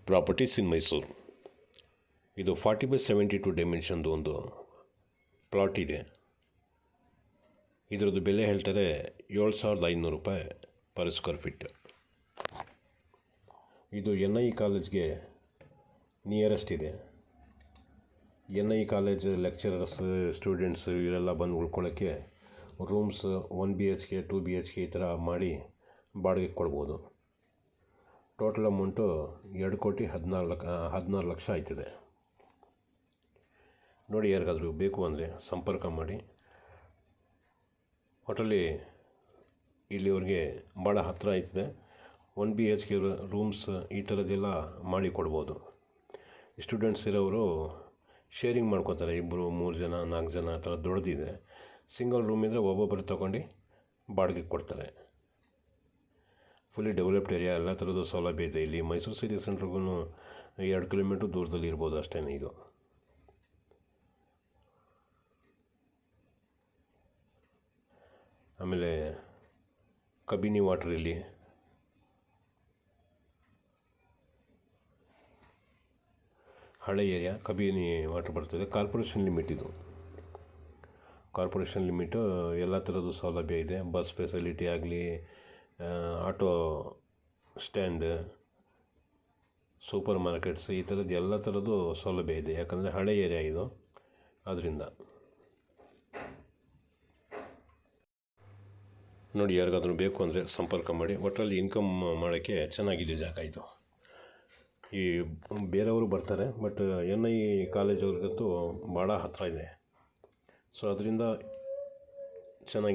Properties ಇನ್ ಮೈಸೂರು. ಇದು 40/72 ಡೈಮೆನ್ಷನ್ದು ಒಂದು plot ಇದೆ. ಇದರದ್ದು ಬೆಲೆ ಹೇಳ್ತಾರೆ 7,500 ರೂಪಾಯಿ ಪರ್ ಸ್ಕ್ವೇರ್ ಫೀಟ್. ಇದು NIE ಕಾಲೇಜ್ಗೆ ನಿಯರೆಸ್ಟ್ ಇದೆ. NIE ಕಾಲೇಜ್ ಲೆಕ್ಚರರ್ಸ್, ಸ್ಟೂಡೆಂಟ್ಸ್ ಇವರೆಲ್ಲ ಬಂದು ಉಳ್ಕೊಳ್ಳೋಕ್ಕೆ ರೂಮ್ಸ್ 1 BHK 2 BHK ಈ ಥರ ಮಾಡಿ ಬಾಡಿಗೆ ಕೊಡ್ಬೋದು. ಟೋಟಲ್ ಅಮೌಂಟು 2,14 ಲಕ್ಷ ಆಯ್ತದೆ. ನೋಡಿ, ಯಾರಿಗಾದರೂ ಬೇಕು ಅಂದರೆ ಸಂಪರ್ಕ ಮಾಡಿ. ಒಟ್ಟಲ್ಲಿ ಇಲ್ಲಿವರೆಗೆ ಭಾಳ ಹತ್ತಿರ ಆಯ್ತದೆ. 1 BHK ರೂಮ್ಸ್ ಈ ಥರದ್ದೆಲ್ಲ ಮಾಡಿ ಕೊಡ್ಬೋದು. ಸ್ಟೂಡೆಂಟ್ಸ್ ಇರೋರು ಶೇರಿಂಗ್ ಮಾಡ್ಕೋತಾರೆ. 2, 3 ಜನ, 4 ಜನ ಆ ಥರ ದೊಡ್ಡದಿದೆ. ಸಿಂಗಲ್ ರೂಮ್ ಇದ್ದರೆ ಒಬ್ಬೊಬ್ಬರು ತೊಗೊಂಡು ಬಾಡಿಗೆ ಕೊಡ್ತಾರೆ. ಫುಲ್ಲಿ ಡೆವಲಪ್ಡ್ ಏರಿಯಾ, ಎಲ್ಲ ಥರದ್ದು ಸೌಲಭ್ಯ ಇದೆ. ಇಲ್ಲಿ ಮೈಸೂರು ಸಿಟಿ ಸೆಂಟ್ರಿಗೂ 2 ಕಿಲೋಮೀಟ್ರ್ ದೂರದಲ್ಲಿ ಇರ್ಬೋದು ಅಷ್ಟೇ. ಇದು ಆಮೇಲೆ ಕಬಿನಿ ವಾಟರ್, ಇಲ್ಲಿ ಹಳೆ ಏರಿಯಾ ಕಬಿನಿ ವಾಟರ್ ಬರ್ತದೆ. ಕಾರ್ಪೊರೇಷನ್ ಲಿಮಿಟ್ ಇದು. ಕಾರ್ಪೊರೇಷನ್ ಲಿಮಿಟು ಎಲ್ಲ ಥರದ್ದು ಸೌಲಭ್ಯ ಇದೆ. ಬಸ್ ಫೆಸಿಲಿಟಿ ಆಗಲಿ, ಆಟೋ ಸ್ಟ್ಯಾಂಡ್, ಸೂಪರ್ ಮಾರ್ಕೆಟ್ಸ್, ಈ ಥರದ್ದು ಎಲ್ಲ ಥರದ್ದು ಸೌಲಭ್ಯ ಇದೆ. ಯಾಕಂದರೆ ಹಳೆ ಏರಿಯಾ ಇದು, ಆದ್ದರಿಂದ ನೋಡಿ, ಯಾರಿಗಾದ್ರೂ ಬೇಕು ಅಂದರೆ ಸಂಪರ್ಕ ಮಾಡಿ. ಒಟ್ಟರಲ್ಲಿ ಇನ್ಕಮ್ ಮಾಡೋಕ್ಕೆ ಚೆನ್ನಾಗಿದೆ ಜಾಗ ಇದು. ಈ ಬೇರೆಯವರು ಬರ್ತಾರೆ, ಬಟ್ NIE ಕಾಲೇಜವ್ರಿಗಂತೂ ಭಾಳ ಹತ್ತಿರ ಇದೆ. ಸೊ ಅದರಿಂದ ಚೆನ್ನಾಗಿದೆ.